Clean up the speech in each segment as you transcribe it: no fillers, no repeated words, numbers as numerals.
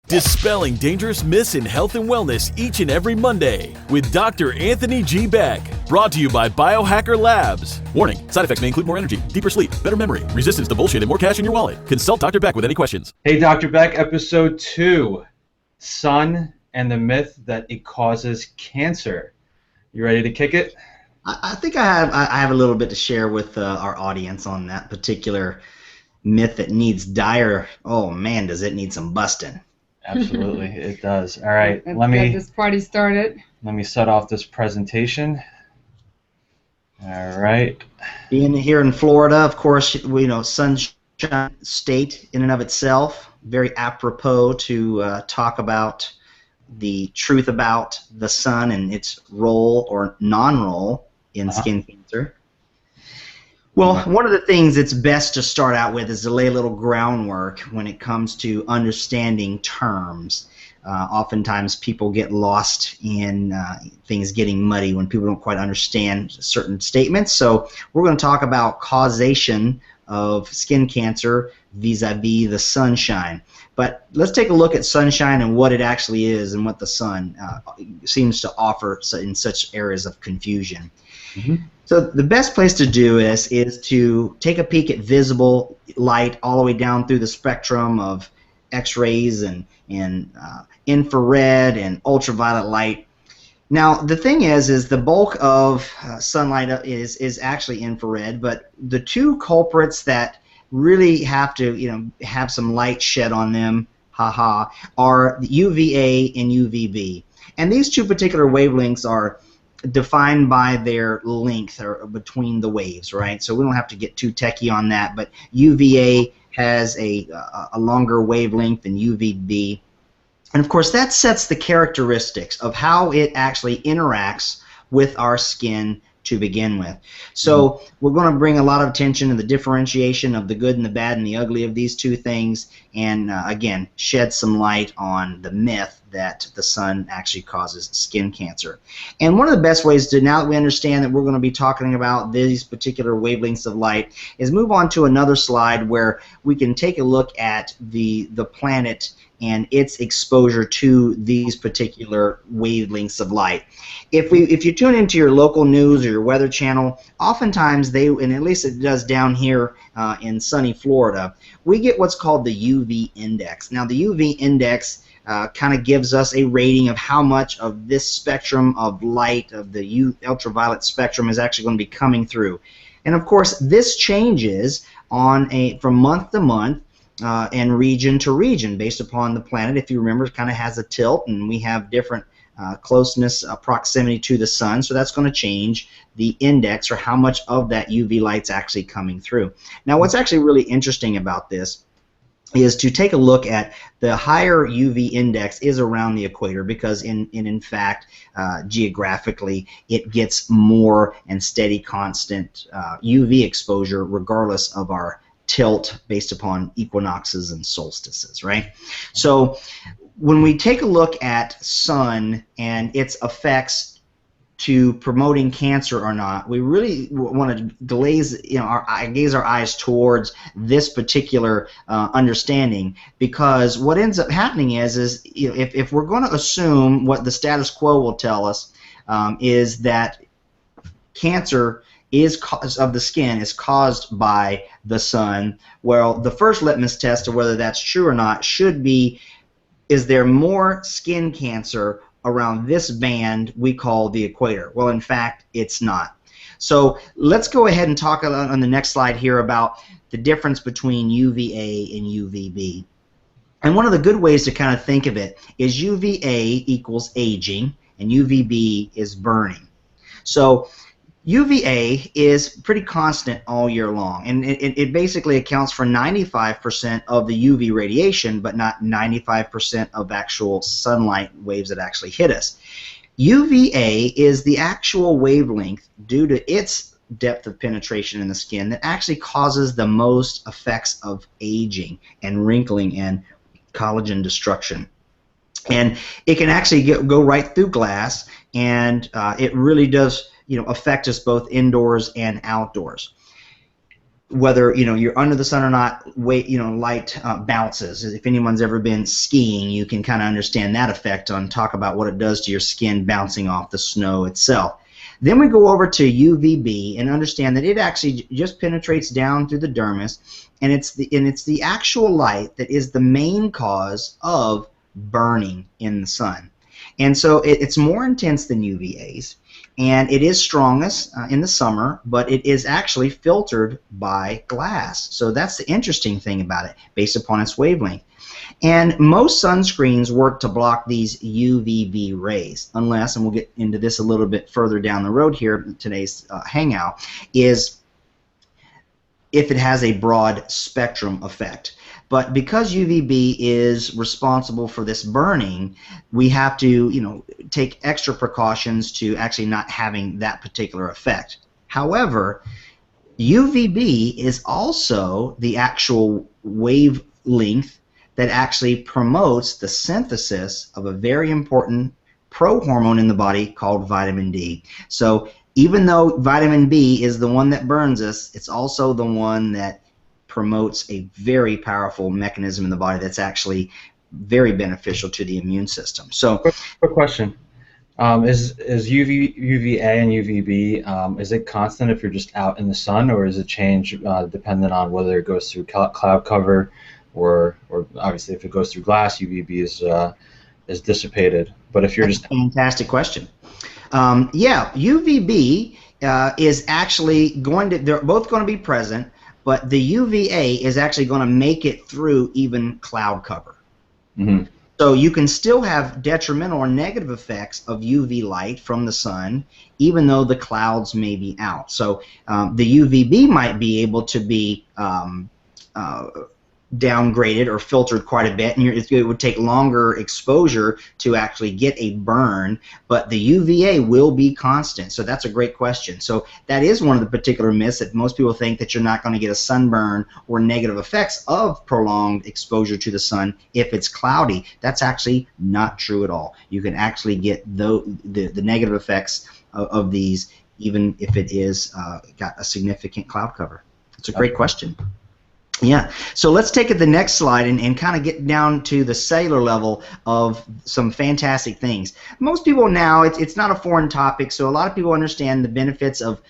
Dispelling dangerous myths in health and wellness each and every Monday with Dr. Anthony G. Beck. Brought to you by Biohacker Labs. Warning, side effects may include more energy, deeper sleep, better memory, resistance to bullshit, and more cash in your wallet. Consult Dr. Beck with any questions. Hey, Dr. Beck, episode 2, Sun and the Myth That It Causes Cancer. You ready to kick it? I think I have a little bit to share with our audience on that particular myth that needs dire, oh man, does it need some busting. Absolutely, it does. All right, Let's get this party started. Let me set off this presentation. All right. Being here in Florida, of course, we know Sunshine State in and of itself, very apropos to talk about the truth about the sun and its role or non-role in skin cancer. Well, one of the things that's best to start out with is to lay a little groundwork when it comes to understanding terms. Oftentimes people get lost in things getting muddy when people don't quite understand certain statements. So we're going to talk about causation of skin cancer vis-a-vis the sunshine. But let's take a look at sunshine and what it actually is and what the sun seems to offer in such areas of confusion. Mm-hmm. So the best place to do this is to take a peek at visible light all the way down through the spectrum of X-rays and infrared and ultraviolet light. Now the thing is the bulk of sunlight is actually infrared, but the two culprits that really have to have some light shed on them, are UVA and UVB. And these two particular wavelengths are defined by their length or between the waves, right? So we don't have to get too techie on that, but UVA has a longer wavelength than UVB. And of course that sets the characteristics of how it actually interacts with our skin to begin with. So we're going to bring a lot of attention to the differentiation of the good and the bad and the ugly of these two things, and again shed some light on the myth that the sun actually causes skin cancer. And one of the best ways to, now that we understand that we're going to be talking about these particular wavelengths of light, is move on to another slide where we can take a look at the planet and its exposure to these particular wavelengths of light. If you tune into your local news or your weather channel, oftentimes and at least it does down here in sunny Florida, we get what's called the UV index. Now the UV index kind of gives us a rating of how much of this spectrum of light, of the ultraviolet spectrum, is actually going to be coming through. And of course this changes from month to month and region to region based upon the planet. If you remember, it kind of has a tilt, and we have different closeness, proximity to the sun, so that's going to change the index or how much of that UV light's actually coming through. Now what's actually really interesting about this is to take a look at the higher UV index is around the equator, because in fact geographically it gets more and steady constant UV exposure regardless of our tilt based upon equinoxes and solstices, right? So when we take a look at sun and its effects to promoting cancer or not, we really want to gaze our eyes towards this particular understanding, because what ends up happening is if we're going to assume what the status quo will tell us, is that cancer of the skin is caused by the sun. Well, the first litmus test of whether that's true or not should be, is there more skin cancer around this band we call the equator? Well, in fact, it's not. So let's go ahead and talk on the next slide here about the difference between UVA and UVB. And one of the good ways to kind of think of it is UVA equals aging and UVB is burning. So UVA is pretty constant all year long, and it basically accounts for 95% of the UV radiation, but not 95% of actual sunlight waves that actually hit us. UVA is the actual wavelength, due to its depth of penetration in the skin, that actually causes the most effects of aging and wrinkling and collagen destruction. And it can actually go right through glass, and it really does affect us both indoors and outdoors. whether you're under the sun or not, light bounces. If anyone's ever been skiing, you can kind of understand that effect on talk about what it does to your skin bouncing off the snow itself. Then we go over to UVB and understand that it actually just penetrates down through the dermis, and it's the actual light that is the main cause of burning in the sun. And so it's more intense than UVAs, and it is strongest in the summer, but it is actually filtered by glass. So that's the interesting thing about it, based upon its wavelength. And most sunscreens work to block these UVB rays, unless, and we'll get into this a little bit further down the road here in today's hangout, is if it has a broad spectrum effect. But because UVB is responsible for this burning, we have to, take extra precautions to actually not having that particular effect. However, UVB is also the actual wavelength that actually promotes the synthesis of a very important pro-hormone in the body called vitamin D. So even though vitamin B is the one that burns us, it's also the one that promotes a very powerful mechanism in the body that's actually very beneficial to the immune system. So, quick question: is UVA and UVB is it constant if you're just out in the sun, or is it change dependent on whether it goes through cloud cover, or obviously if it goes through glass, UVB is dissipated? But if you're that's a fantastic question. Yeah, UVB is actually they're both going to be present, but the UVA is actually going to make it through even cloud cover. Mm-hmm. So you can still have detrimental or negative effects of UV light from the sun, even though the clouds may be out. So the UVB might be able to be downgraded or filtered quite a bit, and it would take longer exposure to actually get a burn, but the UVA will be constant. So that's a great question. So that is one of the particular myths, that most people think that you're not going to get a sunburn or negative effects of prolonged exposure to the sun if it's cloudy. That's actually not true at all. You can actually get the negative effects of these even if it is got a significant cloud cover. It's a great question. Yeah, so let's take it to the next slide and kind of get down to the cellular level of some fantastic things. Most people now, it's not a foreign topic, so a lot of people understand the benefits of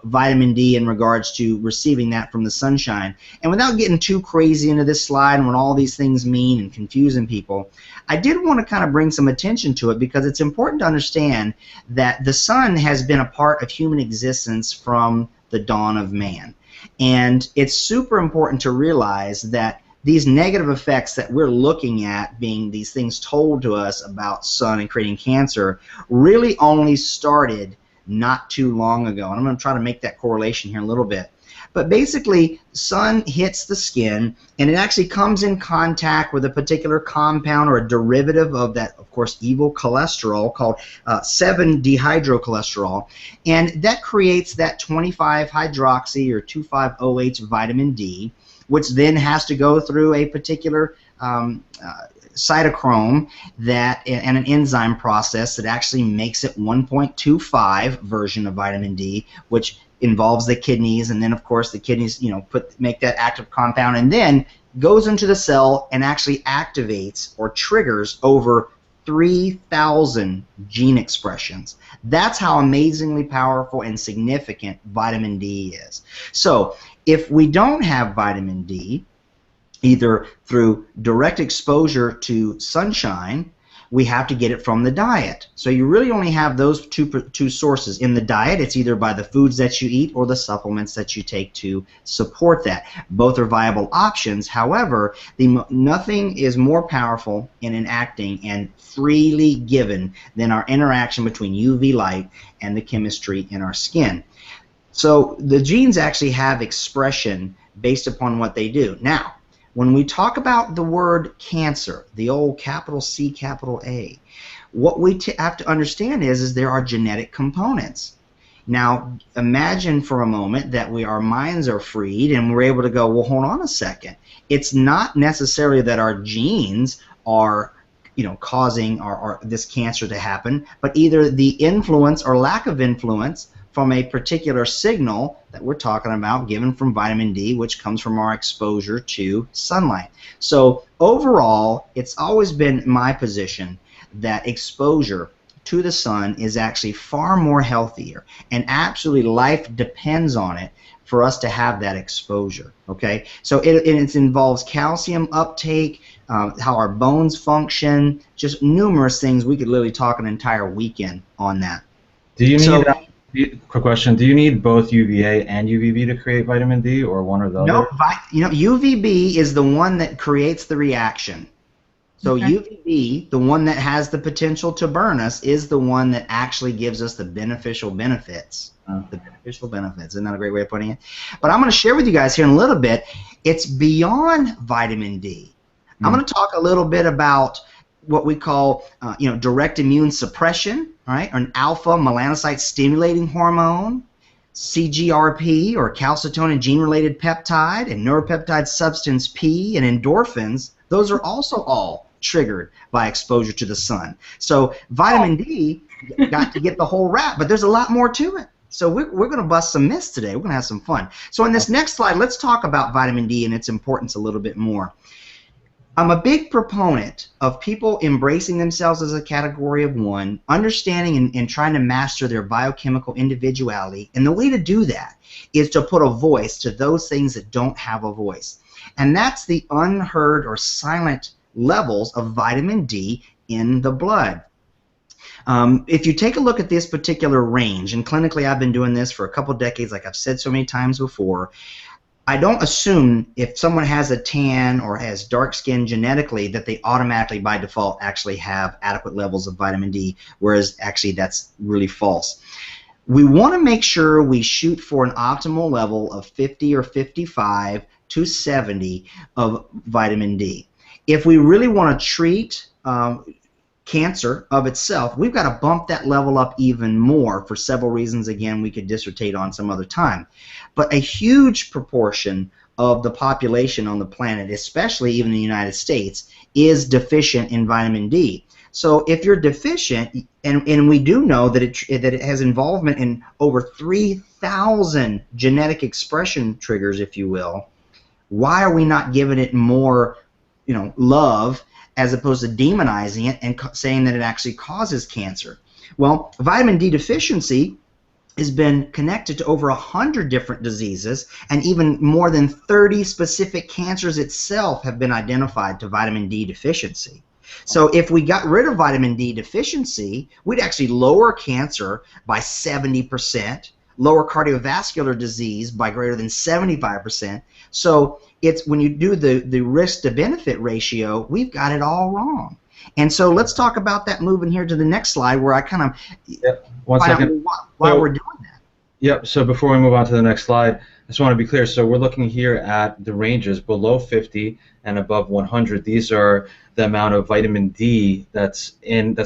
vitamin D in regards to receiving that from the sunshine. And without getting too crazy into this slide and what all these things mean and confusing people, I did want to kind of bring some attention to it, because it's important to understand that the sun has been a part of human existence from the dawn of man. And it's super important to realize that these negative effects that we're looking at, being these things told to us about sun and creating cancer, really only started not too long ago. And I'm going to try to make that correlation here a little bit. But basically, sun hits the skin, and it actually comes in contact with a particular compound or a derivative of that, of course, evil cholesterol called 7-dehydrocholesterol, and that creates that 25-hydroxy or 2,5-OH vitamin D, which then has to go through a particular cytochrome and an enzyme process that actually makes it 1.25 version of vitamin D, which involves the kidneys, and then of course the kidneys make that active compound, and then goes into the cell and actually activates or triggers over 3,000 gene expressions. That's how amazingly powerful and significant vitamin D is. So if we don't have vitamin D, either through direct exposure to sunshine, we have to get it from the diet. So you really only have those two sources. In the diet, it's either by the foods that you eat or the supplements that you take to support that. Both are viable options. However, nothing is more powerful in enacting and freely given than our interaction between UV light and the chemistry in our skin. So the genes actually have expression based upon what they do. Now, when we talk about the word cancer, the old capital C, capital A, what we have to understand is there are genetic components. Now, imagine for a moment that our minds are freed and we're able to go, well, hold on a second. It's not necessarily that our genes are causing this cancer to happen, but either the influence or lack of influence from a particular signal that we're talking about given from vitamin D, which comes from our exposure to sunlight. So overall, it's always been my position that exposure to the sun is actually far more healthier, and absolutely life depends on it for us to have that exposure. Okay, so it involves calcium uptake, how our bones function, just numerous things. We could literally talk an entire weekend on that. Do you need, So, quick question, do you need both UVA and UVB to create vitamin D, or one or the no, other? UVB is the one that creates the reaction. So Okay. UVB, the one that has the potential to burn us, is the one that actually gives us the beneficial benefits. The beneficial benefits. Isn't that a great way of putting it? But I'm going to share with you guys here in a little bit, it's beyond vitamin D. I'm going to talk a little bit about what we call direct immune suppression, right? Or an alpha melanocyte stimulating hormone, CGRP, or calcitonin gene-related peptide, and neuropeptide substance P, and endorphins. Those are also all triggered by exposure to the sun. So vitamin D got to get the whole wrap, but there's a lot more to it. So we're going to bust some myths today. We're going to have some fun. So in this next slide, let's talk about vitamin D and its importance a little bit more. I'm a big proponent of people embracing themselves as a category of one, understanding and trying to master their biochemical individuality. And the way to do that is to put a voice to those things that don't have a voice. And that's the unheard or silent levels of vitamin D in the blood. If you take a look at this particular range, and clinically I've been doing this for a couple decades, like I've said so many times before, I don't assume if someone has a tan or has dark skin genetically that they automatically by default actually have adequate levels of vitamin D, whereas actually that's really false. We want to make sure we shoot for an optimal level of 50 or 55 to 70 of vitamin D. If we really want to treat cancer of itself, we've got to bump that level up even more for several reasons. Again, we could dissertate on some other time. But a huge proportion of the population on the planet, especially even in the United States, is deficient in vitamin D. So if you're deficient, and we do know that it has involvement in over 3,000 genetic expression triggers, if you will, why are we not giving it more, love, as opposed to demonizing it and saying that it actually causes cancer? Well, vitamin D deficiency has been connected to over 100 different diseases, and even more than 30 specific cancers itself have been identified to vitamin D deficiency. So if we got rid of vitamin D deficiency, we'd actually lower cancer by 70%, lower cardiovascular disease by greater than 75%. So it's when you do the risk to benefit ratio, we've got it all wrong. And so let's talk about that moving here to the next slide, where I kind of find out why we're doing that. Yep, so before we move on to the next slide, I just want to be clear. So we're looking here at the ranges below 50 and above 100. These are the amount of vitamin D that's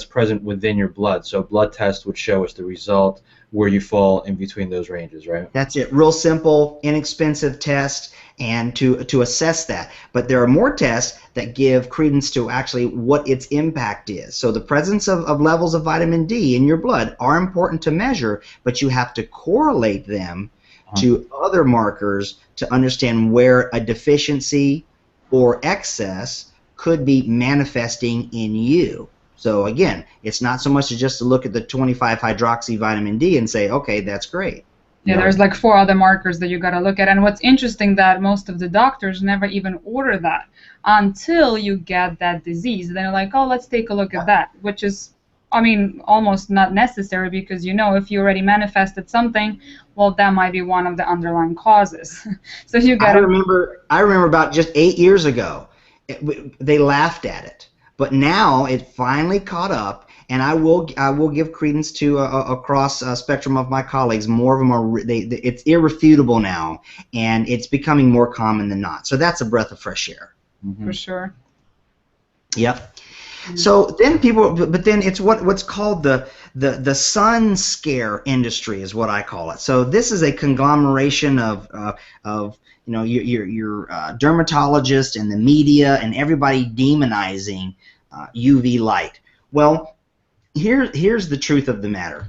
present within your blood. So blood test would show us the result where you fall in between those ranges, right? That's it. Real simple, inexpensive test, and to assess that. But there are more tests that give credence to actually what its impact is. So the presence of levels of vitamin D in your blood are important to measure, but you have to correlate them to other markers to understand where a deficiency or excess could be manifesting in you. So again, it's not so much just to look at the 25 hydroxy vitamin D and say, okay, that's great. Yeah, there's like 4 other markers that you got to look at. And what's interesting that most of the doctors never even order that until you get that disease. They're like, oh, let's take a look at that, which is, I mean, almost not necessary, because if you already manifested something, well, that might be one of the underlying causes. So you got to I remember about just 8 years ago, they laughed at it. But now it finally caught up, and I will give credence to across a spectrum of my colleagues. More of them are it's irrefutable now, and it's becoming more common than not. So that's a breath of fresh air. For sure. Yep. So then but then it's what's called the Suncare Industry is what I call it. So this is a conglomeration of your dermatologist and the media and everybody demonizing UV light. Well, here's the truth of the matter.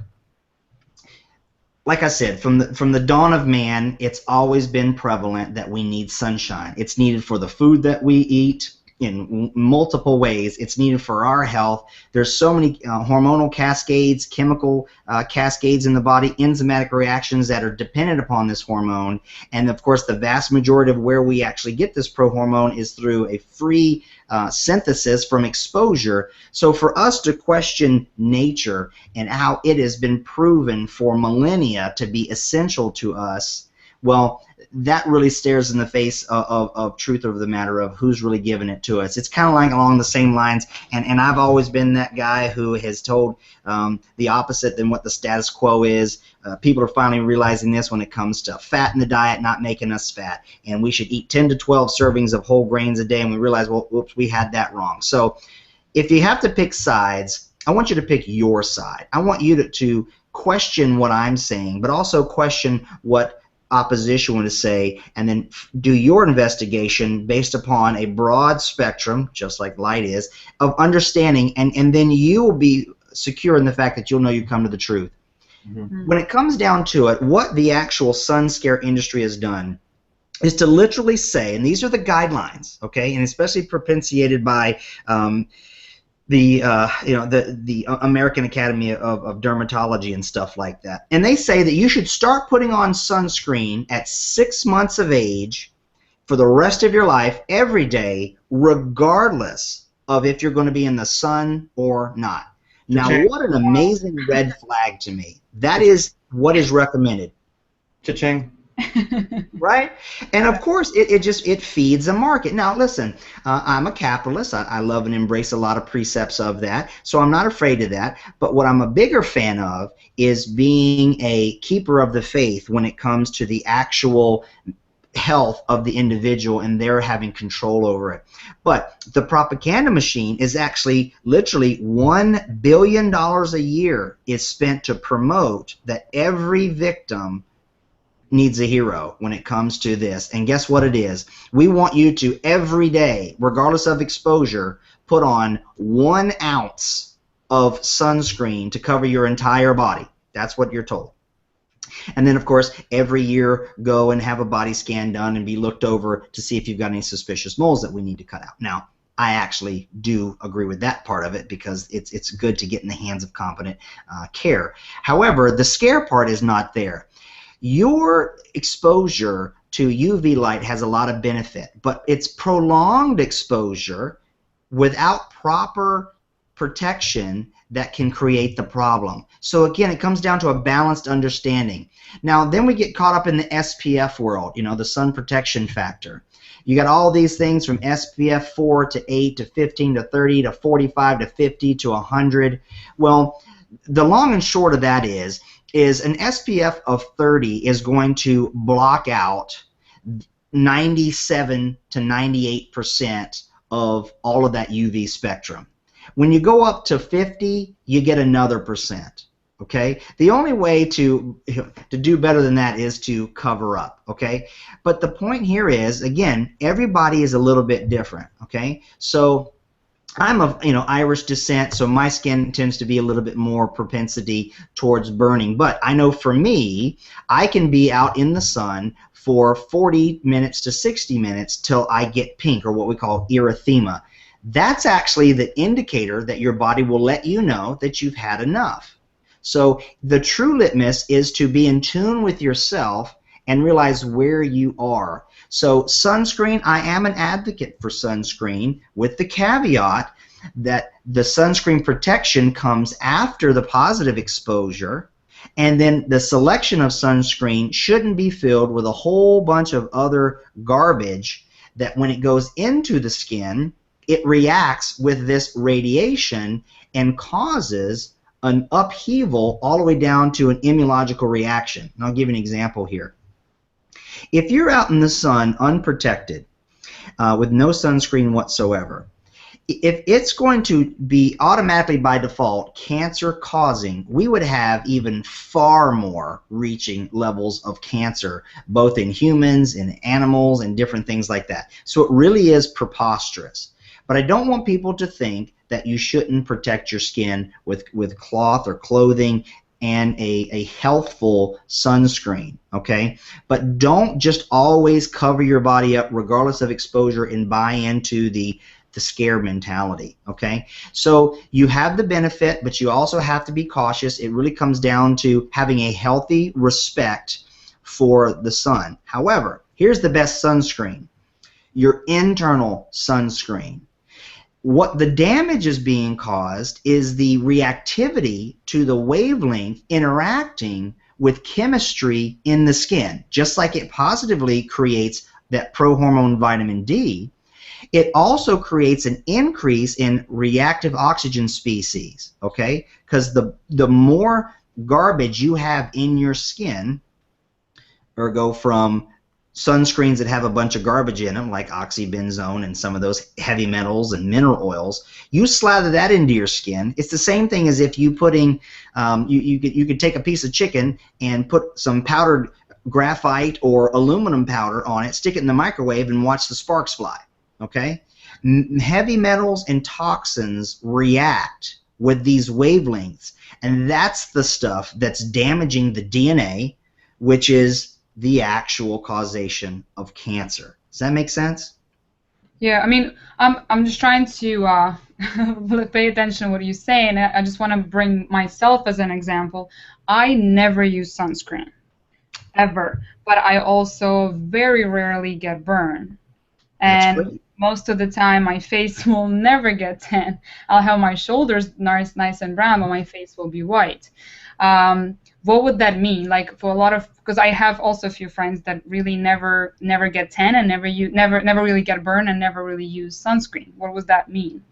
like I said, from the dawn of man, it's always been prevalent that we need sunshine. It's needed for the food that we eat in multiple ways. It's needed for our health. There's so many hormonal cascades, chemical cascades in the body, enzymatic reactions that are dependent upon this hormone. And of course, the vast majority of where we actually get this prohormone is through a free synthesis from exposure. So for us to question nature and how it has been proven for millennia to be essential to us, well, that really stares in the face of truth of the matter of who's really giving it to us. It's kind of like along the same lines, and I've always been that guy who has told the opposite than what the status quo is. People are finally realizing this when it comes to fat in the diet not making us fat, and we should eat 10 to 12 servings of whole grains a day, and we realize, well, whoops, we had that wrong. So if you have to pick sides, I want you to pick your side. I want you to question what I'm saying, but also question what opposition would say, and then do your investigation based upon a broad spectrum, just like light is, of understanding, and then you will be secure in the fact that you'll know you come to the truth. Mm-hmm. When it comes down to it, what the actual Suncare industry has done is to literally say, and these are the guidelines, okay, and especially propitiated by the American Academy of Dermatology and stuff like that. And they say that you should start putting on sunscreen at 6 months of age for the rest of your life, every day, regardless of if you're going to be in the sun or not. Now, what an amazing red flag to me. That is what is recommended. Cha-ching. Right? And of course, it feeds a market. Now, listen, I'm a capitalist. I love and embrace a lot of precepts of that, so I'm not afraid of that. But what I'm a bigger fan of is being a keeper of the faith when it comes to the actual health of the individual and they're having control over it. But the propaganda machine is actually literally $1 billion a year is spent to promote that every victim needs a hero when it comes to this. And guess what it is? We want you to every day, regardless of exposure, put on 1 ounce of sunscreen to cover your entire body. That's what you're told. And then, of course, every year go and have a body scan done and be looked over to see if you've got any suspicious moles that we need to cut out. Now, I actually do agree with that part of it because it's good to get in the hands of competent care. However, the scare part is not there. Your exposure to UV light has a lot of benefit, but it's prolonged exposure without proper protection that can create the problem. So again, it comes down to a balanced understanding. Now, then we get caught up in the SPF world, you know, the sun protection factor. You got all these things from SPF 4 to 8 to 15 to 30 to 45 to 50 to 100. Well, the long and short of that is an SPF of 30 is going to block out 97 to 98% of all of that UV spectrum. When you go up to 50, you get another percent. Okay? The only way to do better than that is to cover up. Okay? But the point here is, again, everybody is a little bit different. Okay? So I'm of Irish descent, so my skin tends to be a little bit more propensity towards burning. But I know for me, I can be out in the sun for 40 minutes to 60 minutes till I get pink, or what we call erythema. That's actually the indicator that your body will let you know that you've had enough. So the true litmus is to be in tune with yourself and realize where you are. So sunscreen, I am an advocate for sunscreen with the caveat that the sunscreen protection comes after the positive exposure, and then the selection of sunscreen shouldn't be filled with a whole bunch of other garbage that when it goes into the skin, it reacts with this radiation and causes an upheaval all the way down to an immunological reaction. And I'll give you an example here. If you're out in the sun unprotected with no sunscreen whatsoever, if it's going to be automatically by default cancer causing, we would have even far more reaching levels of cancer, both in humans, in animals, and different things like that. So it really is preposterous. But I don't want people to think that you shouldn't protect your skin with cloth or clothing. and a healthful sunscreen, okay? But don't just always cover your body up regardless of exposure and buy into the scare mentality, okay? So you have the benefit, but you also have to be cautious. It really comes down to having a healthy respect for the sun. However, here's the best sunscreen, your internal sunscreen. What the damage is being caused is the reactivity to the wavelength interacting with chemistry in the skin. Just like it positively creates that prohormone vitamin D, it also creates an increase in reactive oxygen species, okay? Because the more garbage you have in your skin, or go from sunscreens that have a bunch of garbage in them, like oxybenzone and some of those heavy metals and mineral oils, you slather that into your skin. It's the same thing as if you putting, you could take a piece of chicken and put some powdered graphite or aluminum powder on it, stick it in the microwave, and watch the sparks fly. Okay? Heavy metals and toxins react with these wavelengths, and that's the stuff that's damaging the DNA, which is the actual causation of cancer. Does that make sense? Yeah, I mean, I'm just trying to pay attention to what you're saying. I just want to bring myself as an example. I never use sunscreen, ever, but I also very rarely get burned. That's And great. most of the time, my face will never get tan. I'll have my shoulders nice and brown, but my face will be white. What would that mean? Like for a lot of, because I have also a few friends that really never get tan and never really get burned and never really use sunscreen. What would that mean?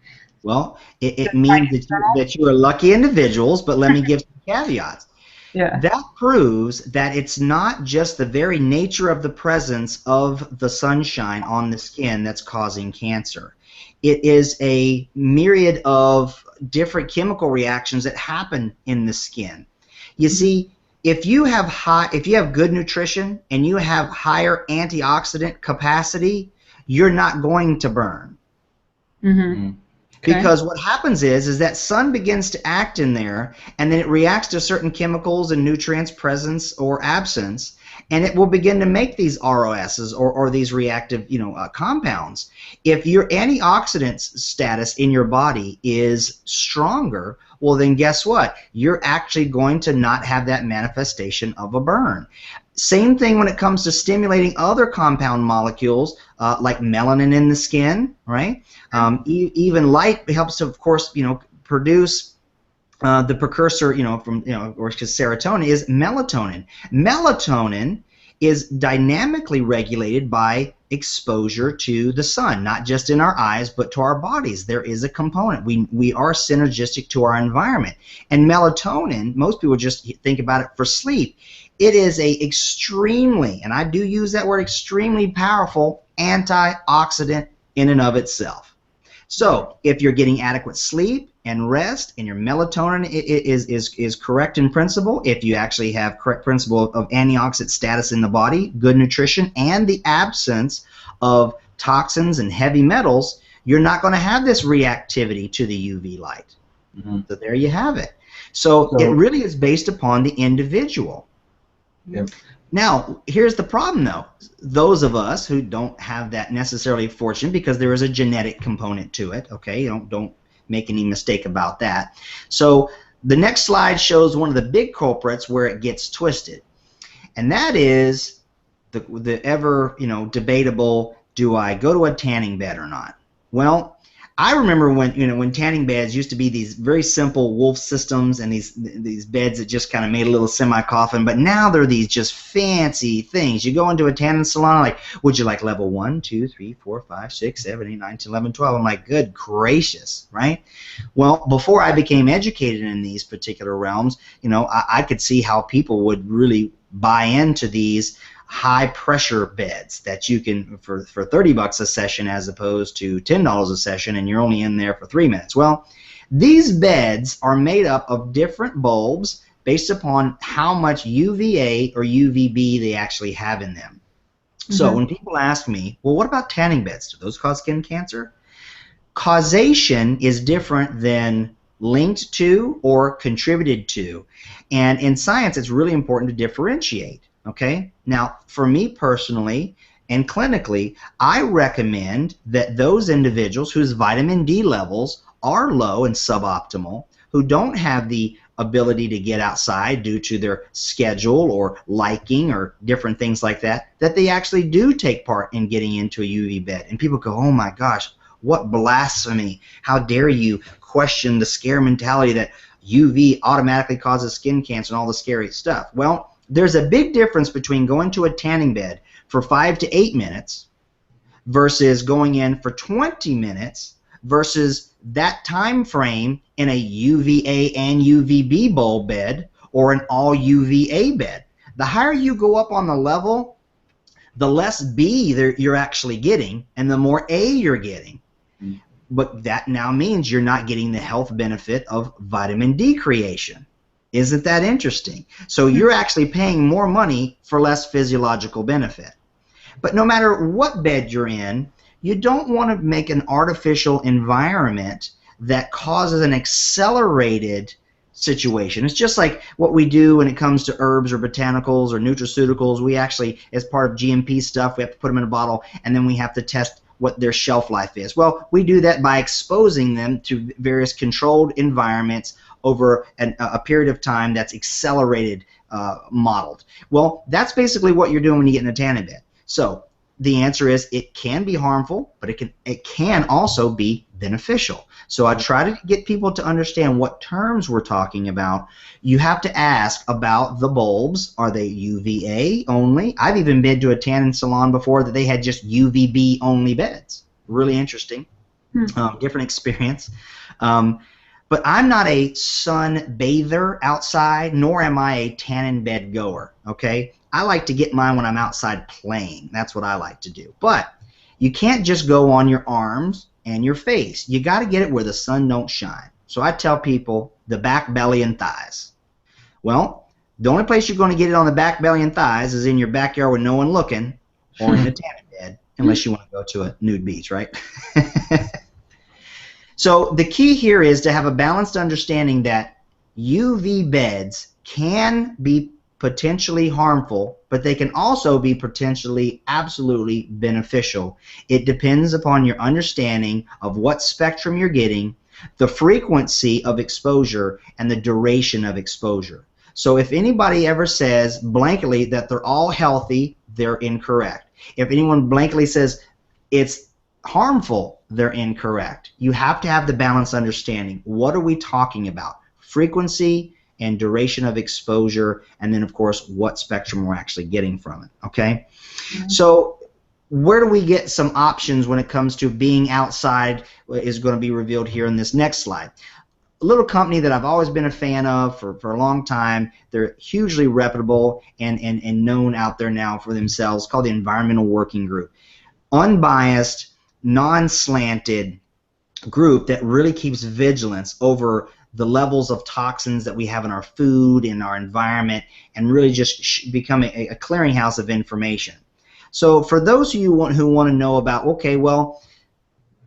Well, it means that you are lucky individuals, but let me give some caveats. Yeah. That proves that it's not just the very nature of the presence of the sunshine on the skin that's causing cancer. It is a myriad of different chemical reactions that happen in the skin. You see, if you have good nutrition and you have higher antioxidant capacity, you're not going to burn. Mm-hmm. Okay. Because what happens is that sun begins to act in there, and then it reacts to certain chemicals and nutrients presence or absence, and it will begin to make these ROSs or these reactive compounds. If your antioxidant status in your body is stronger, well then guess what? You're actually going to not have that manifestation of a burn. Same thing when it comes to stimulating other compound molecules like melanin in the skin, right? Even light helps to, of course, produce the precursor, or serotonin is melatonin. Melatonin is dynamically regulated by exposure to the sun, not just in our eyes, but to our bodies. There is a component. We are synergistic to our environment. And melatonin, most people just think about it for sleep. It is a extremely, and I do use that word, extremely powerful antioxidant in and of itself. So if you're getting adequate sleep and rest and your melatonin is correct in principle, if you actually have correct principle of antioxidant status in the body, good nutrition, and the absence of toxins and heavy metals, you're not going to have this reactivity to the UV light. Mm-hmm. So there you have it. So it really is based upon the individual. Yep. Now, here's the problem, though. Those of us who don't have that necessarily fortune, because there is a genetic component to it, okay? Don't make any mistake about that. So the next slide shows one of the big culprits where it gets twisted, and that is the ever debatable, do I go to a tanning bed or not? Well, I remember when tanning beds used to be these very simple wolf systems and these beds that just kind of made a little semi-coffin, but now they're these just fancy things. You go into a tanning salon, like, would you like level 1, 2, 3, 4, 5, 6, 7, 8, 9, 10, 11, 12? I'm like, good gracious, right? Well, before I became educated in these particular realms, I could see how people would really buy into these high pressure beds that you can for $30 a session as opposed to $10 a session, and you're only in there for 3 minutes. Well, these beds are made up of different bulbs based upon how much UVA or UVB they actually have in them. Mm-hmm. So when people ask me, well, what about tanning beds? Do those cause skin cancer? Causation is different than linked to or contributed to. And in science, it's really important to differentiate. Okay? Now, for me personally and clinically, I recommend that those individuals whose vitamin D levels are low and suboptimal, who don't have the ability to get outside due to their schedule or liking or different things like that, that they actually do take part in getting into a UV bed. And people go, oh my gosh, what blasphemy. How dare you question the scare mentality that UV automatically causes skin cancer and all the scary stuff. Well, there's a big difference between going to a tanning bed for 5 to 8 minutes versus going in for 20 minutes versus that time frame in a UVA and UVB bulb bed or an all UVA bed. The higher you go up on the level, the less B you're actually getting and the more A you're getting. But that now means you're not getting the health benefit of vitamin D creation. Isn't that interesting? So you're actually paying more money for less physiological benefit. But no matter what bed you're in, you don't want to make an artificial environment that causes an accelerated situation. It's just like what we do when it comes to herbs or botanicals or nutraceuticals. We actually, as part of GMP stuff, we have to put them in a bottle and then we have to test what their shelf life is. Well, we do that by exposing them to various controlled environments over a period of time that's accelerated, modeled. Well, that's basically what you're doing when you get in a tanning bed. So the answer is it can be harmful, but it can also be beneficial. So I try to get people to understand what terms we're talking about. You have to ask about the bulbs. Are they UVA only? I've even been to a tanning salon before that they had just UVB only beds. Really interesting. Different experience. But I'm not a sun bather outside, nor am I a tanning bed goer, okay? I like to get mine when I'm outside playing. That's what I like to do. But you can't just go on your arms and your face. You got to get it where the sun don't shine. So I tell people the back, belly, and thighs. Well, the only place you're going to get it on the back, belly, and thighs is in your backyard with no one looking or in a tanning bed, unless you want to go to a nude beach, right? So the key here is to have a balanced understanding that UV beds can be potentially harmful, but they can also be potentially absolutely beneficial. It depends upon your understanding of what spectrum you're getting, the frequency of exposure, and the duration of exposure. So if anybody ever says blankly that they're all healthy, they're incorrect. If anyone blankly says it's harmful, they're incorrect. You have to have the balanced understanding. What are we talking about? Frequency and duration of exposure, and then of course what spectrum we're actually getting from it. Okay? So where do we get some options when it comes to being outside is going to be revealed here in this next slide. A little company that I've always been a fan of for a long time. They're hugely reputable and known out there now for themselves, called the Environmental Working Group. Unbiased, non-slanted group that really keeps vigilance over the levels of toxins that we have in our food, in our environment, and really just become a clearinghouse of information. So for those of you who want to know about, okay, well,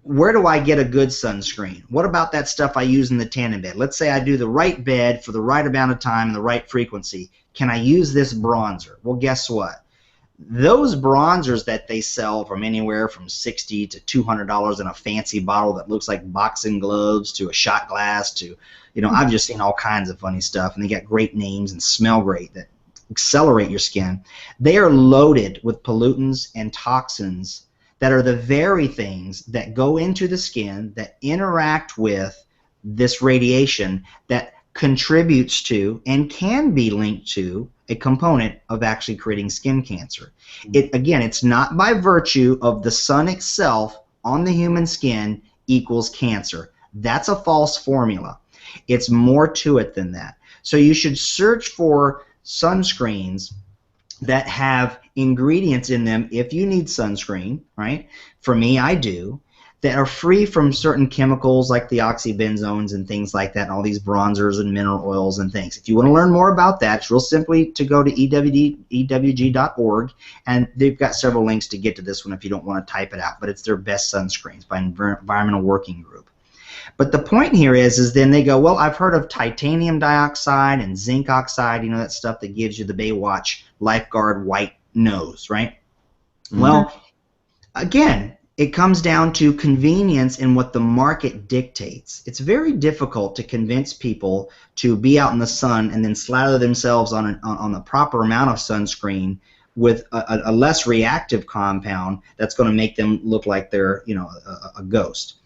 where do I get a good sunscreen? What about that stuff I use in the tanning bed? Let's say I do the right bed for the right amount of time and the right frequency. Can I use this bronzer? Well, guess what? Those bronzers that they sell from anywhere from $60 to $200 in a fancy bottle that looks like boxing gloves to a shot glass to, you know, I've just seen all kinds of funny stuff, and they got great names and smell great that accelerate your skin. They are loaded with pollutants and toxins that are the very things that go into the skin that interact with this radiation that contributes to and can be linked to a component of actually creating skin cancer. Again, it's not by virtue of the sun itself on the human skin equals cancer. That's a false formula. It's more to it than that. So you should search for sunscreens that have ingredients in them if you need sunscreen, right? For me, I do, that are free from certain chemicals like the oxybenzones and things like that, and all these bronzers and mineral oils and things. If you want to learn more about that, it's real simply to go to ewg.org, and they've got several links to get to this one if you don't want to type it out, but it's their best sunscreens by Environmental Working Group. But the point here is then they go, well, I've heard of titanium dioxide and zinc oxide, you know, that stuff that gives you the Baywatch lifeguard white nose, right? Mm-hmm. Well, again, it comes down to convenience and what the market dictates. It's very difficult to convince people to be out in the sun and then slather themselves on the proper amount of sunscreen with a less reactive compound that's going to make them look like they're, you know, a ghost.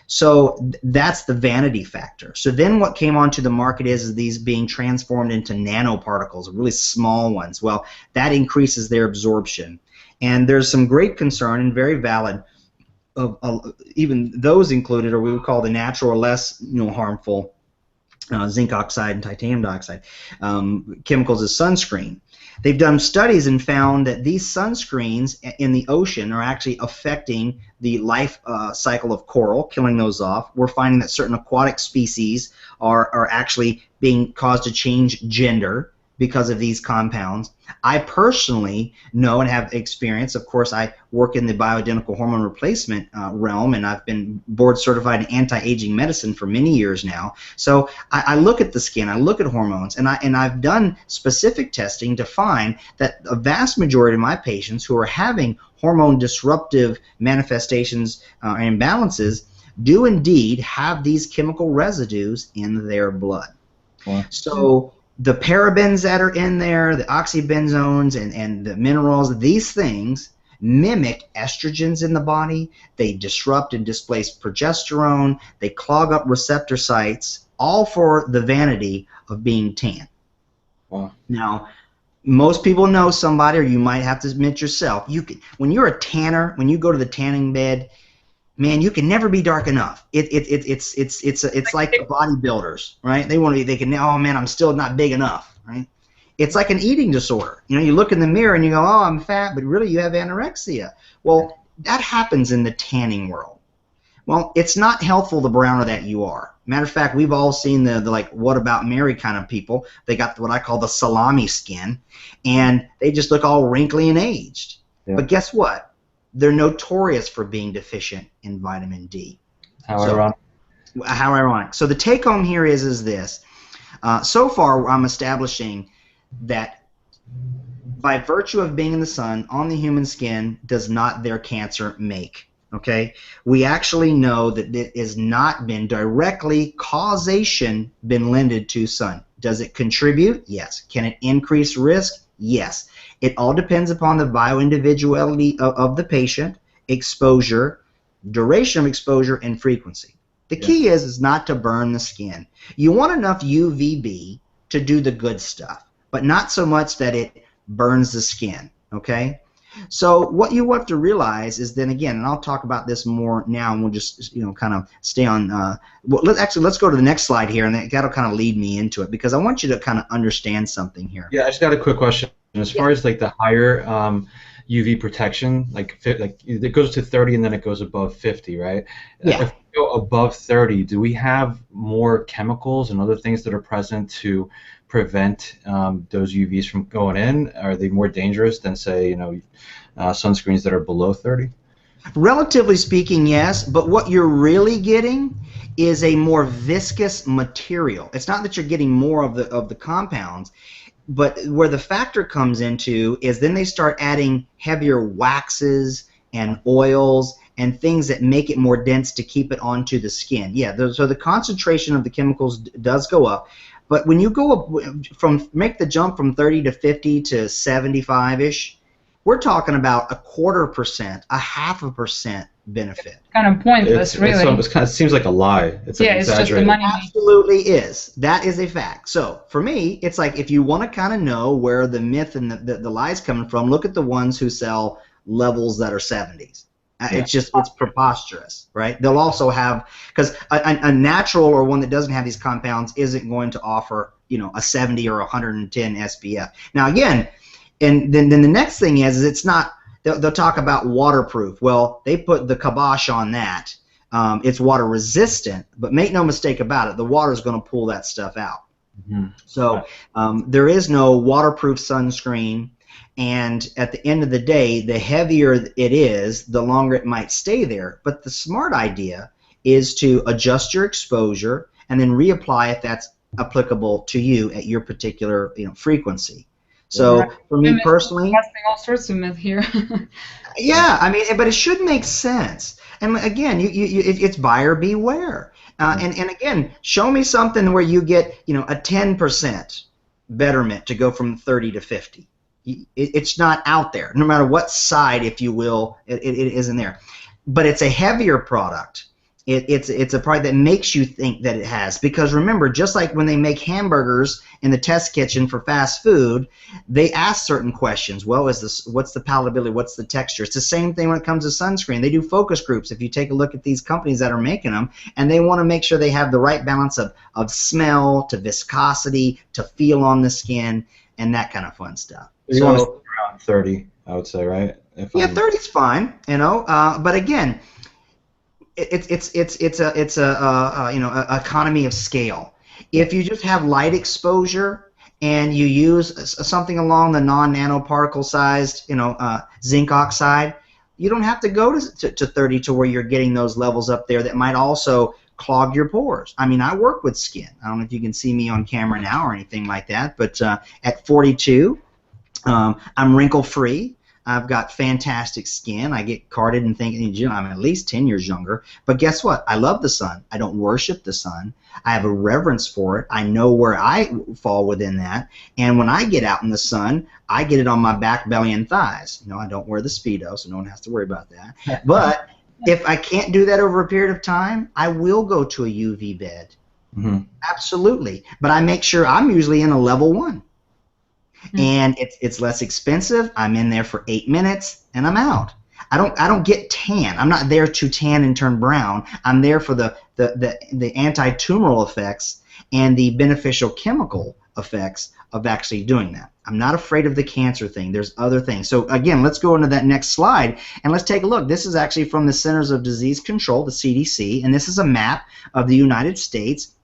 So that's the vanity factor. So then what came onto the market is these being transformed into nanoparticles, really small ones. Well, that increases their absorption. And there's some great concern and very valid of even those included, or we would call the natural or less, you know, harmful zinc oxide and titanium dioxide chemicals as sunscreen. They've done studies and found that these sunscreens in the ocean are actually affecting the life cycle of coral, killing those off. We're finding that certain aquatic species are actually being caused to change gender because of these compounds. I personally know and have experience. Of course, I work in the bioidentical hormone replacement realm, and I've been board certified in anti-aging medicine for many years now. So I look at the skin, I look at hormones, and I've done specific testing to find that a vast majority of my patients who are having hormone disruptive manifestations and imbalances do indeed have these chemical residues in their blood. Wow. So the parabens that are in there, the oxybenzones and the minerals, these things mimic estrogens in the body. They disrupt and displace progesterone. They clog up receptor sites, all for the vanity of being tan. Wow. Now, most people know somebody, or you might have to admit yourself, when you're a tanner, when you go to the tanning bed, man, you can never be dark enough. It's like the bodybuilders, right? They can, oh man, I'm still not big enough, right? It's like an eating disorder. You know, you look in the mirror and you go, oh, I'm fat, but really you have anorexia. Well, that happens in the tanning world. Well, it's not helpful the browner that you are. Matter of fact, we've all seen the like what about Mary kind of people. They got what I call the salami skin, and they just look all wrinkly and aged. Yeah. But guess what? They're notorious for being deficient in vitamin D. How ironic. How ironic. So the take home here is this. So far, I'm establishing that by virtue of being in the sun on the human skin does not their cancer make. Okay? We actually know that it has not been directly causation been lended to sun. Does it contribute? Yes. Can it increase risk? Yes. It all depends upon the bioindividuality of the patient, exposure, duration of exposure, and frequency. The key is not to burn the skin. You want enough UVB to do the good stuff, but not so much that it burns the skin, okay? So what you have to realize is then again, and I'll talk about this more now, and we'll just kind of stay on. Well, let's go to the next slide here, and that'll kind of lead me into it because I want you to kind of understand something here. Yeah, I just got a quick question. As far as like the higher UV protection, like it goes to 30 and then it goes above 50, right? Yeah. If we go above 30, do we have more chemicals and other things that are present to prevent those UVs from going in? Are they more dangerous than, say, sunscreens that are below 30? Relatively speaking, yes, but what you're really getting is a more viscous material. It's not that you're getting more of the compounds, but where the factor comes into is then they start adding heavier waxes and oils and things that make it more dense to keep it onto the skin. Yeah, so the concentration of the chemicals does go up. But when you go up make the jump from 30 to 50 to 75-ish, we're talking about 0.25%, 0.5% benefit. Kind of pointless, really. It seems like a lie. It's just the money. It absolutely is. That is a fact. So for me, it's like if you want to kind of know where the myth and the lies coming from, look at the ones who sell levels that are 70s. It's preposterous, right? They'll also have, because a natural or one that doesn't have these compounds isn't going to offer, a 70 or 110 SPF. Now again, and then the next thing is it's not. They'll talk about waterproof. Well, they put the kibosh on that. It's water resistant, but make no mistake about it, the water is going to pull that stuff out. Mm-hmm. So there is no waterproof sunscreen, and at the end of the day, the heavier it is, the longer it might stay there. But the smart idea is to adjust your exposure and then reapply if that's applicable to you at your particular frequency. So for me personally, busting all sorts of myth here. yeah, I mean, but it should make sense. And again, it's buyer beware. And again, show me something where you get a 10% betterment to go from 30 to 50. It's not out there. No matter what side, if you will, it isn't there. But it's a heavier product. It's a product that makes you think that it has. Because remember, just like when they make hamburgers in the test kitchen for fast food, they ask certain questions. Well, what's the palatability? What's the texture? It's the same thing when it comes to sunscreen. They do focus groups. If you take a look at these companies that are making them, and they want to make sure they have the right balance of smell to viscosity to feel on the skin and that kind of fun stuff. You want to stay around 30, I would say, right? 30 is fine, but again, it's a economy of scale. If you just have light exposure and you use something along the non-nanoparticle sized zinc oxide, you don't have to go to 30 to where you're getting those levels up there that might also clog your pores. I mean, I work with skin. I don't know if you can see me on camera now or anything like that, but at 42, I'm wrinkle free. I've got fantastic skin. I get carded and thinking, I'm at least 10 years younger. But guess what? I love the sun. I don't worship the sun. I have a reverence for it. I know where I fall within that. And when I get out in the sun, I get it on my back, belly, and thighs. I don't wear the Speedo, so no one has to worry about that. But if I can't do that over a period of time, I will go to a UV bed. Mm-hmm. Absolutely. But I make sure I'm usually in a level 1. And it's less expensive. I'm in there for 8 minutes and I'm out. I don't get tan. I'm not there to tan and turn brown. I'm there for the anti-tumoral effects and the beneficial chemical effects of actually doing that. I'm not afraid of the cancer thing. There's other things. So again, let's go into that next slide and let's take a look. This is actually from the Centers of Disease Control, the CDC, and this is a map of the United States.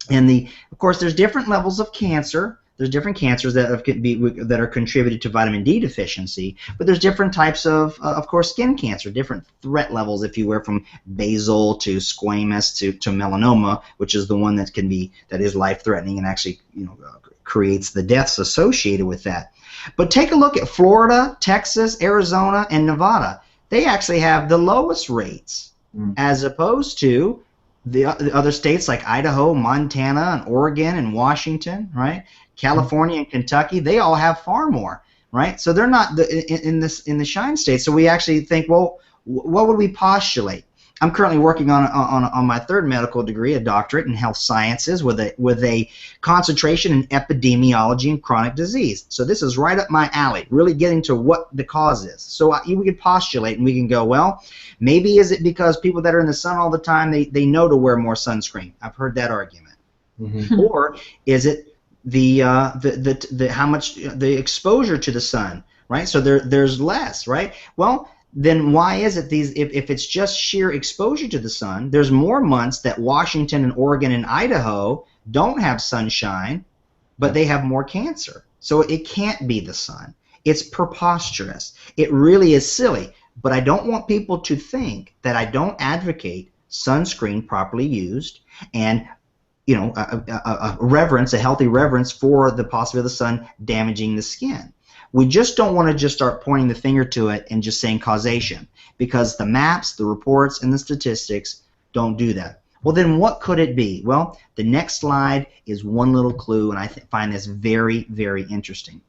And of course, there's different levels of cancer. There's different cancers that are contributed to vitamin D deficiency, but there's different types of course, skin cancer, different threat levels, if you will, from basal to squamous to melanoma, which is the one that is life-threatening and actually creates the deaths associated with that. But take a look at Florida, Texas, Arizona, and Nevada. They actually have the lowest rates as opposed to the other states like Idaho, Montana, and Oregon, and Washington, right? California and Kentucky, they all have far more, right? So they're not in the shine state. So we actually think, well, what would we postulate? I'm currently working on my 3rd medical degree, a doctorate in health sciences with a concentration in epidemiology and chronic disease. So this is right up my alley, really getting to what the cause is. So we could postulate and we can go, well, maybe is it because people that are in the sun all the time, they know to wear more sunscreen. I've heard that argument. Mm-hmm. Or is it how much the exposure to the sun, right? So there's less, right? Well, then why is it if it's just sheer exposure to the sun, there's more months that Washington and Oregon and Idaho don't have sunshine, but they have more cancer. So it can't be the sun. It's preposterous. It really is silly. But I don't want people to think that I don't advocate sunscreen properly used and a healthy reverence for the possibility of the sun damaging the skin. We just don't want to just start pointing the finger to it and just saying causation, because the maps, the reports, and the statistics don't do that. Well, then what could it be? Well, the next slide is one little clue, and I find this very, very interesting.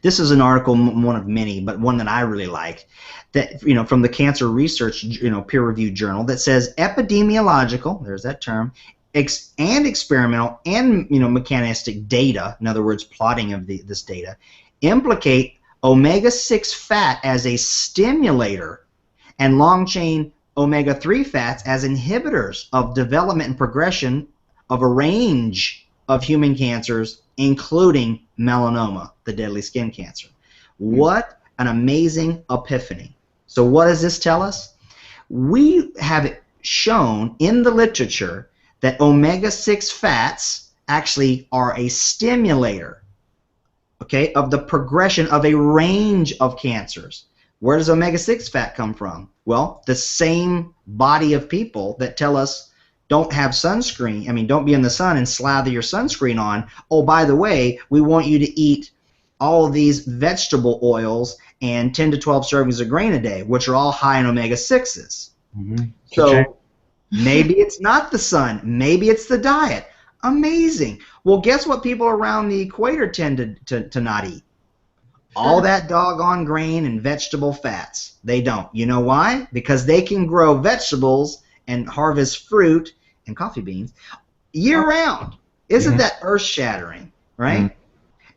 This is an article, one of many, but one that I really like, that from the Cancer Research peer-reviewed journal, that says epidemiological, there's that term, and experimental and mechanistic data, in other words, plotting of this data, implicate omega-6 fat as a stimulator and long-chain omega-3 fats as inhibitors of development and progression of a range of human cancers, including melanoma, the deadly skin cancer. What an amazing epiphany. So what does this tell us? We have shown in the literature that omega-6 fats actually are a stimulator, okay, of the progression of a range of cancers. Where does omega-6 fat come from? Well, the same body of people that tell us don't have sunscreen, don't be in the sun and slather your sunscreen on. Oh, by the way, we want you to eat all of these vegetable oils and 10 to 12 servings of grain a day, which are all high in omega-6s. Mm-hmm. So maybe it's not the sun. Maybe it's the diet. Amazing. Well, guess what people around the equator tend to not eat? All that doggone grain and vegetable fats. They don't. You know why? Because they can grow vegetables and harvest fruit and coffee beans year-round. Isn't that earth-shattering, right? Mm-hmm.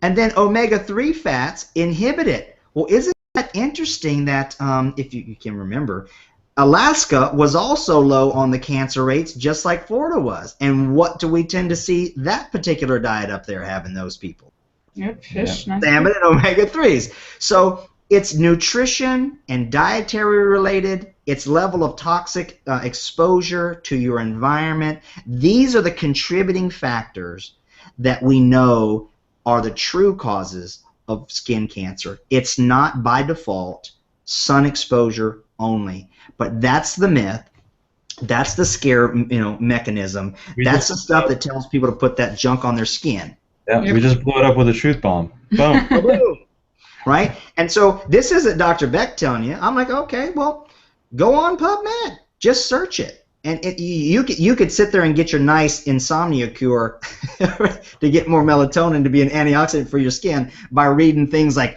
And then omega-3 fats inhibit it. Well, isn't that interesting that, if you can remember, Alaska was also low on the cancer rates just like Florida was. And what do we tend to see that particular diet up there having those people? Yep, fish. Salmon and omega-3s. So it's nutrition and dietary related. It's level of toxic exposure to your environment. These are the contributing factors that we know are the true causes of skin cancer. It's not by default sun exposure only. But that's the myth. That's the scare mechanism. That's the stuff that tells people to put that junk on their skin. Yeah, we just blew it up with a truth bomb. Boom. Right? And so this isn't Dr. Beck telling you. I'm like, okay, well, go on PubMed. Just search it. And you could sit there and get your nice insomnia cure to get more melatonin to be an antioxidant for your skin by reading things like,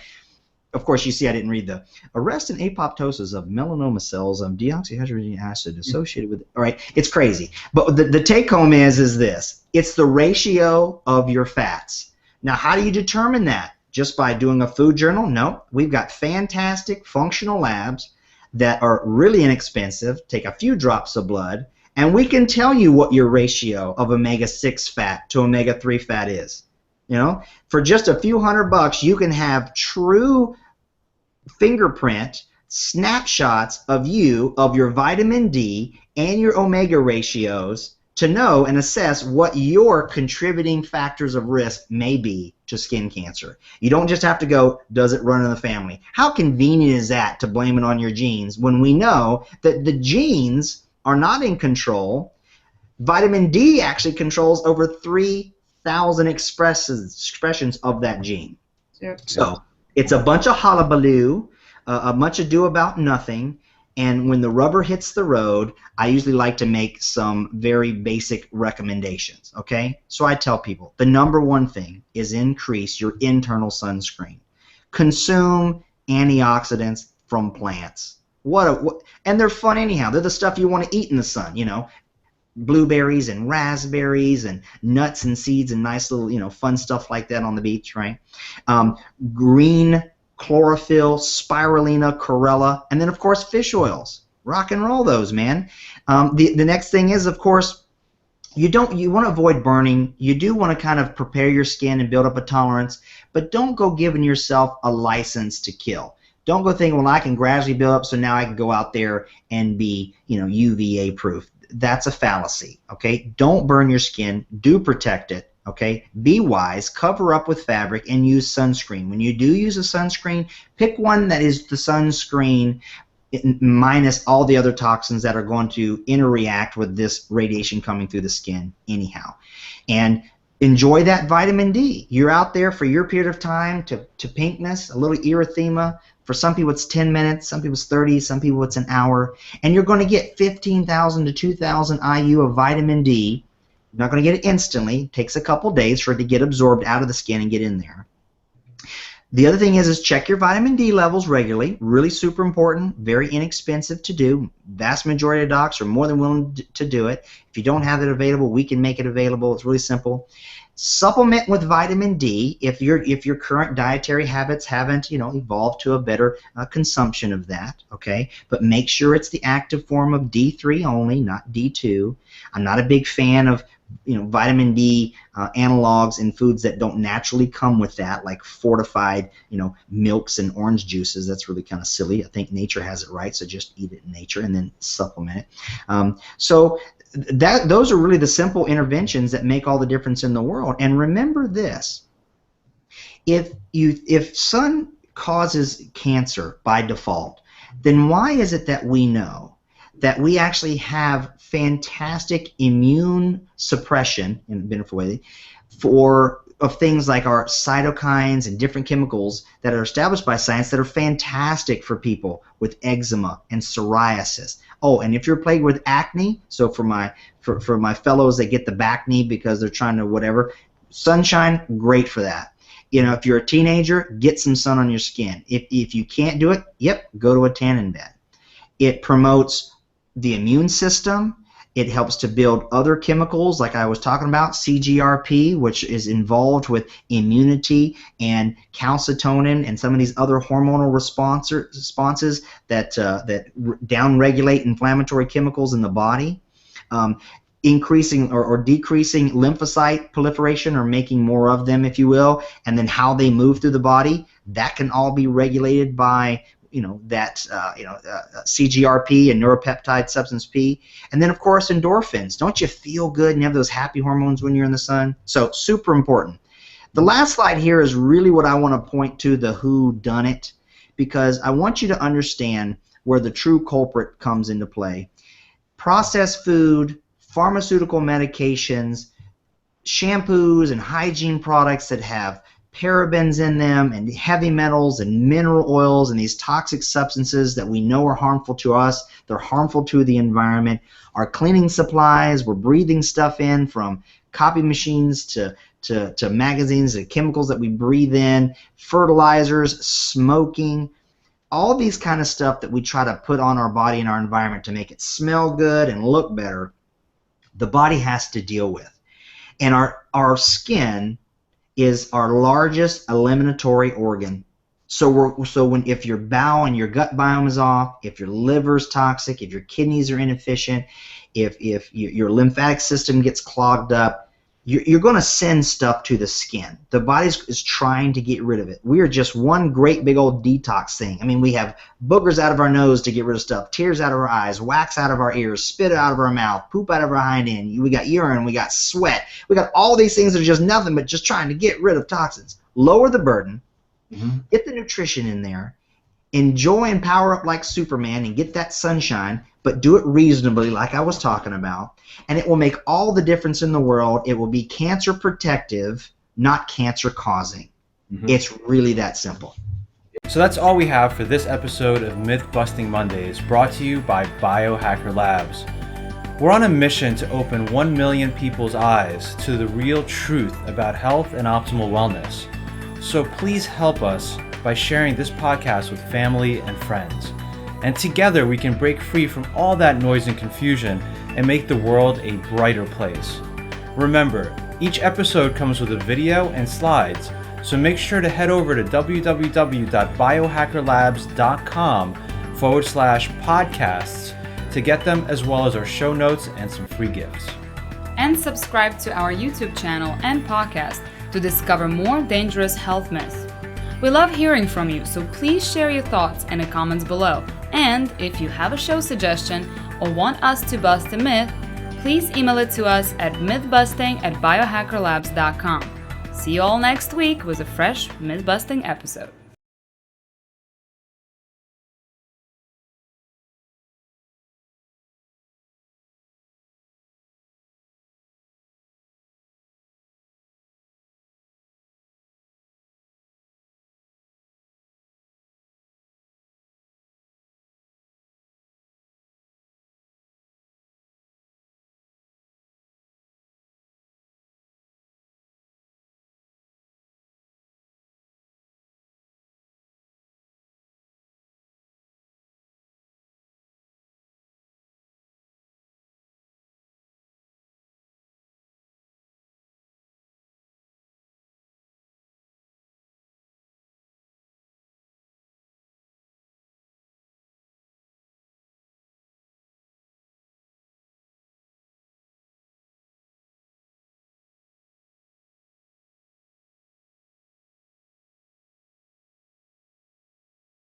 of course, you see I didn't read the arrest and apoptosis of melanoma cells of deoxyhydrogen acid associated with it. All right, it's crazy. But the take home is this. It's the ratio of your fats. Now, how do you determine that? Just by doing a food journal? No. We've got fantastic functional labs that are really inexpensive, take a few drops of blood, and we can tell you what your ratio of omega-6 fat to omega-3 fat is. For just a few $100, you can have true fingerprint snapshots of your vitamin D and your omega ratios to know and assess what your contributing factors of risk may be to skin cancer. You don't just have to go, does it run in the family? How convenient is that to blame it on your genes when we know that the genes are not in control? Vitamin D actually controls over 3,000 expressions of that gene. Yep. So it's a bunch of hullabaloo, a bunch ado about nothing, and when the rubber hits the road, I usually like to make some very basic recommendations, okay? So I tell people, the number one thing is increase your internal sunscreen. Consume antioxidants from plants. And they're fun anyhow. They're the stuff you want to eat in the sun, blueberries and raspberries and nuts and seeds and nice little, fun stuff like that on the beach, right? Green chlorophyll, spirulina, chlorella, and then, of course, fish oils. Rock and roll those, man. The next thing is, of course, you want to avoid burning. You do want to kind of prepare your skin and build up a tolerance, but don't go giving yourself a license to kill. Don't go thinking, well, I can gradually build up so now I can go out there and be, UVA proof. That's a fallacy, okay? Don't burn your skin. Do protect it, okay? Be wise. Cover up with fabric and use sunscreen. When you do use a sunscreen, pick one that is the sunscreen minus all the other toxins that are going to interact with this radiation coming through the skin anyhow. And enjoy that vitamin D. You're out there for your period of time to pinkness, a little erythema. For some people it's 10 minutes, some people it's 30, some people it's an hour, and you're going to get 15,000 to 2,000 IU of vitamin D. You're not going to get it instantly. It takes a couple days for it to get absorbed out of the skin and get in there. The other thing is check your vitamin D levels regularly. Really super important, very inexpensive to do. Vast majority of docs are more than willing to do it. If you don't have it available, we can make it available. It's really simple. Supplement with vitamin D if your current dietary habits haven't evolved to a better consumption of that, okay? But make sure it's the active form of D3 only, not D2. I'm not a big fan of vitamin D analogs in foods that don't naturally come with that, like fortified milks and orange juices. That's really kind of silly. I think nature has it right, so just eat it in nature and then supplement it. So those are really the simple interventions that make all the difference in the world. And remember this: if sun causes cancer by default, then why is it that we know that we actually have fantastic immune suppression in a benefit way of things like our cytokines and different chemicals that are established by science that are fantastic for people with eczema and psoriasis. Oh, and if you're plagued with acne, so for my fellows that get the back knee because they're trying to whatever, sunshine, great for that. You know, if you're a teenager, get some sun on your skin. If you can't do it, go to a tanning bed. It promotes the immune system. It helps to build other chemicals like I was talking about, CGRP, which is involved with immunity, and calcitonin and some of these other hormonal responses that downregulate inflammatory chemicals in the body. Increasing or decreasing lymphocyte proliferation, or making more of them, if you will, and then how they move through the body, that can all be regulated by CGRP and neuropeptide substance P. And then, of course, endorphins. Don't you feel good and have those happy hormones when you're in the sun? So super important. The last slide here is really what I want to point to, the who done it, because I want you to understand where the true culprit comes into play. Processed food, pharmaceutical medications, shampoos and hygiene products that have parabens in them and heavy metals and mineral oils and these toxic substances that we know are harmful to us, they're harmful to the environment. Our cleaning supplies, we're breathing stuff in from copy machines to magazines, the chemicals that we breathe in, fertilizers, smoking, all these kind of stuff that we try to put on our body and our environment to make it smell good and look better, the body has to deal with. And our skin is our largest eliminatory organ. So if your bowel and your gut biome is off, if your liver is toxic, if your kidneys are inefficient, if your lymphatic system gets clogged up, you're going to send stuff to the skin. The body is trying to get rid of it. We are just one great big old detox thing. I mean, we have boogers out of our nose to get rid of stuff, tears out of our eyes, wax out of our ears, spit out of our mouth, poop out of our hind end. We got urine, we got sweat. We got all these things that are just nothing but just trying to get rid of toxins. Lower the burden, get the nutrition in there, enjoy and power up like Superman and get that sunshine, but do it reasonably like I was talking about, and it will make all the difference in the world. It will be cancer protective, not cancer causing. It's really that simple. So that's all we have for this episode of Mythbusting Mondays, brought to you by Biohacker Labs. We're on a mission to open 1 million people's eyes to the real truth about health and optimal wellness. So please help us by sharing this podcast with family and friends. And together we can break free from all that noise and confusion and make the world a brighter place. Remember, each episode comes with a video and slides, so make sure to head over to www.biohackerlabs.com/podcasts to get them, as well as our show notes and some free gifts. And subscribe to our YouTube channel and podcast to discover more dangerous health myths. We love hearing from you, so please share your thoughts in the comments below. And if you have a show suggestion or want us to bust a myth, please email it to us at mythbusting@biohackerlabs.com. See you all next week with a fresh myth-busting episode.